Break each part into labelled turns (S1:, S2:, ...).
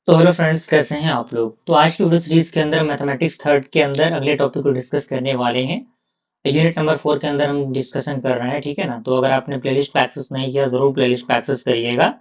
S1: तो hello friends, कैसे हैं आप लोग। तो आज की वीडियो सीरीज के अंदर मैथमेटिक्स थर्ड के अंदर अगले टॉपिक को डिस्कस करने वाले हैं। यूनिट नंबर 4 के अंदर हम डिस्कशन कर रहे हैं, ठीक है ना। तो अगर आपने प्लेलिस्ट को एक्सेस नहीं किया, जरूर प्लेलिस्ट को एक्सेस करिएगा।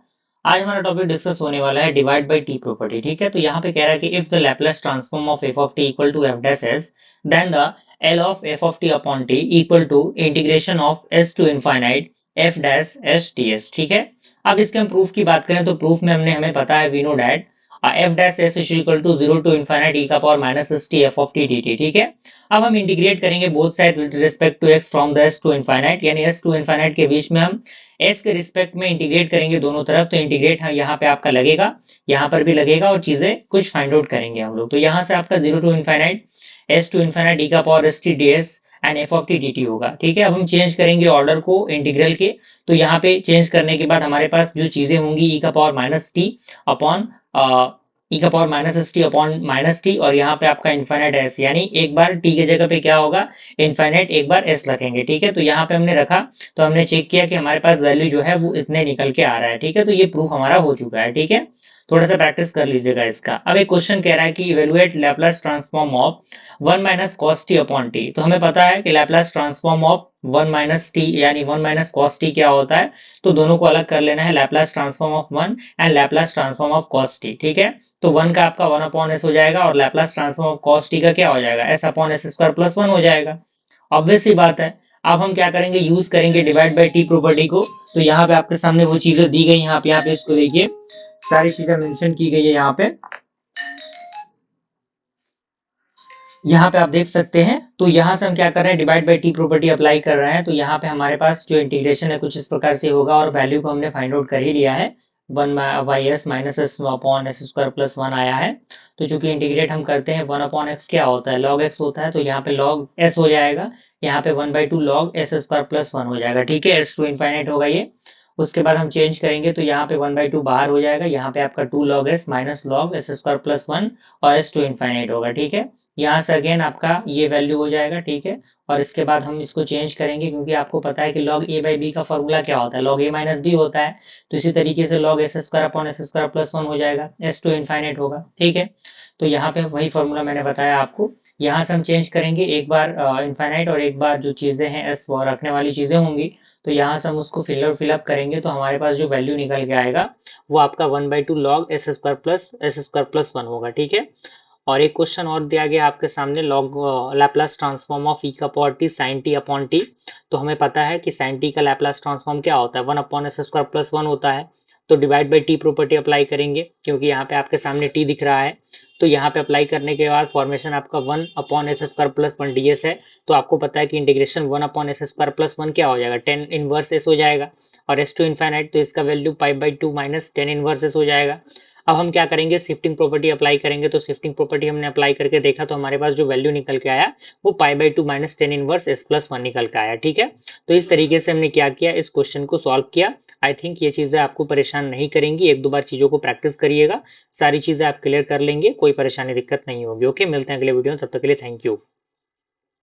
S1: आज हमारा टॉपिक डिस्कस होने वाला है डिवाइड बाई टी प्रॉपर्टी, ठीक है। तो यहाँ पे कह रहा है कि if the Laplace transform of F of T equal to F dash S, then the L of F of T upon T equal to integration of S to infinite F dash S T S, ठीक है। अब इसके हम proof की बात करें तो proof में हमें पता है, we know that F dash S is equal to 0 to infinite e का power minus S T F of T D T, ठीक है। अब हम इंटीग्रेट करेंगे both side with respect to X from the S to infinite, यानी S to infinite के बीच में हम एस के रिस्पेक्ट में इंटीग्रेट करेंगे दोनों तरफ। तो इंटीग्रेट यहाँ पे आपका लगेगा, यहाँ पर भी लगेगा, और चीजें कुछ फाइंड आउट करेंगे हम लोग। तो यहाँ से आपका 0 to infinite S to infinite e का power S T D S and F of T D T होगा, ठीक है। अब हम चेंज करेंगे ऑर्डर को इंटीग्रल के। तो यहाँ पे चेंज करने के बाद हमारे पास जो चीजें होंगी ई का पावर माइनस टी अपॉन ई का power minus S T upon minus T, और यहाँ पे आपका इन्फाइनाइट एस, यानी एक बार टी के जगह पे क्या होगा, इन्फाइनाइट, एक बार एस रखेंगे, ठीक है। तो यहाँ पे हमने रखा, तो हमने चेक किया कि हमारे पास वैल्यू जो है वो इतने निकल के आ रहा है, ठीक है। तो ये प्रूफ हमारा हो चुका है, ठीक है। थोड़ा सा प्रैक्टिस कर लीजिएगा इसका। अब एक क्वेश्चन कह रहा है कि evaluate Laplace transform of 1 minus cos T upon T. तो हमें पता है कि Laplace transform of 1 minus T यानी 1 माइनस कॉस टी क्या होता है। तो दोनों को अलग कर लेना है, Laplace transform of 1 and Laplace transform of cos T, ठीक है। तो 1 का आपका 1 अपॉन एस हो जाएगा, और Laplace transform of cos T का क्या हो जाएगा, S upon S square plus 1 हो जाएगा। ऑब्वियस सी बात है। अब हम क्या करेंगे, यूज करेंगे डिवाइड बाई टी प्रॉपर्टी को। तो यहाँ पे आपके सामने वो चीजें दी गई, यहाँ पे इसको देखिए, सारी चीजें मेंशन की गई है यहाँ पे। यहाँ पे आप देख सकते हैं। तो यहाँ से हम क्या कर रहे हैं, divide by T property apply कर रहे हैं। तो यहाँ पे हमारे पास जो इंटीग्रेशन है कुछ इस प्रकार से होगा, और वैल्यू को हमने फाइंड आउट कर ही लिया है। 1 by S minus S upon S square plus 1 आया है। तो चूंकि इंटीग्रेट हम करते हैं, 1 अपॉन एक्स क्या होता है, लॉग एक्स होता है। तो यहाँ पे लॉग एस हो जाएगा, यहाँ पे 1/2 लॉग एस स्क्वायर प्लस 1 हो जाएगा, ठीक है। एस टू इनफाइनाइट होगा ये। उसके बाद हम चेंज करेंगे, तो यहाँ पे 1/2 बाहर हो जाएगा, यहाँ पे आपका 2 log S minus log S square plus 1, और एस टू इनफाइनाइट होगा, ठीक है। यहाँ से अगेन आपका ये वैल्यू हो जाएगा, ठीक है। और इसके बाद हम इसको चेंज करेंगे, क्योंकि आपको पता है कि log a बाई बी का फॉर्मूला क्या होता है, log a माइनस बी होता है। तो इसी तरीके से log S square upon S square plus 1 हो जाएगा, एस टू इनफाइनाइट होगा, ठीक है। तो यहाँ पे वही फॉर्मूला मैंने बताया आपको। यहाँ से हम चेंज करेंगे, एक बार इनफाइनाइट और एक बार जो चीजें हैं एस रखने वाली चीजें होंगी। तो यहाँ से हम उसको फिलअप करेंगे, तो हमारे पास जो वैल्यू निकल के आएगा वो आपका 1/2 लॉग एस स्क्वायर प्लस 1 होगा, ठीक है। और एक क्वेश्चन और दिया गया आपके सामने, log Laplace transform of E का power T sine T upon T. तो हमें पता है कि साइन टी का लैपलास ट्रांसफॉर्म क्या होता है, 1 अपॉन एस स्क्वायर प्लस 1 होता है। तो divide by T property apply करेंगे, क्योंकि यहाँ पे आपके सामने टी दिख रहा है। तो यहाँ पे अप्लाई करने के बाद फॉर्मेशन आपका 1 upon S square plus 1 D S है। तो आपको पता है कि integration 1 upon S square plus 1 क्या हो जाएगा, 10 इनवर्स एस हो जाएगा। और एस टू इनफाइनाइट, तो इसका वैल्यू π/2 माइनस 10 इनवर्स एस हो जाएगा। अब हम क्या करेंगे, शिफ्टिंग प्रॉपर्टी अप्लाई करेंगे। तो शिफ्टिंग प्रॉपर्टी हमने अप्लाई करके देखा, तो हमारे पास जो वैल्यू निकल के आया वो π/2 माइनस 10 इनवर्स एस प्लस 1 निकल के आया, ठीक है। तो इस तरीके से हमने क्या किया, इस क्वेश्चन को सॉल्व किया। आई थिंक ये चीजें आपको परेशान नहीं करेंगी, एक दो बार चीजों को प्रैक्टिस करिएगा, सारी चीजें आप क्लियर कर लेंगे, कोई परेशानी दिक्कत नहीं होगी। ओके, मिलते हैं अगले वीडियो में, तब तक के लिए थैंक यू।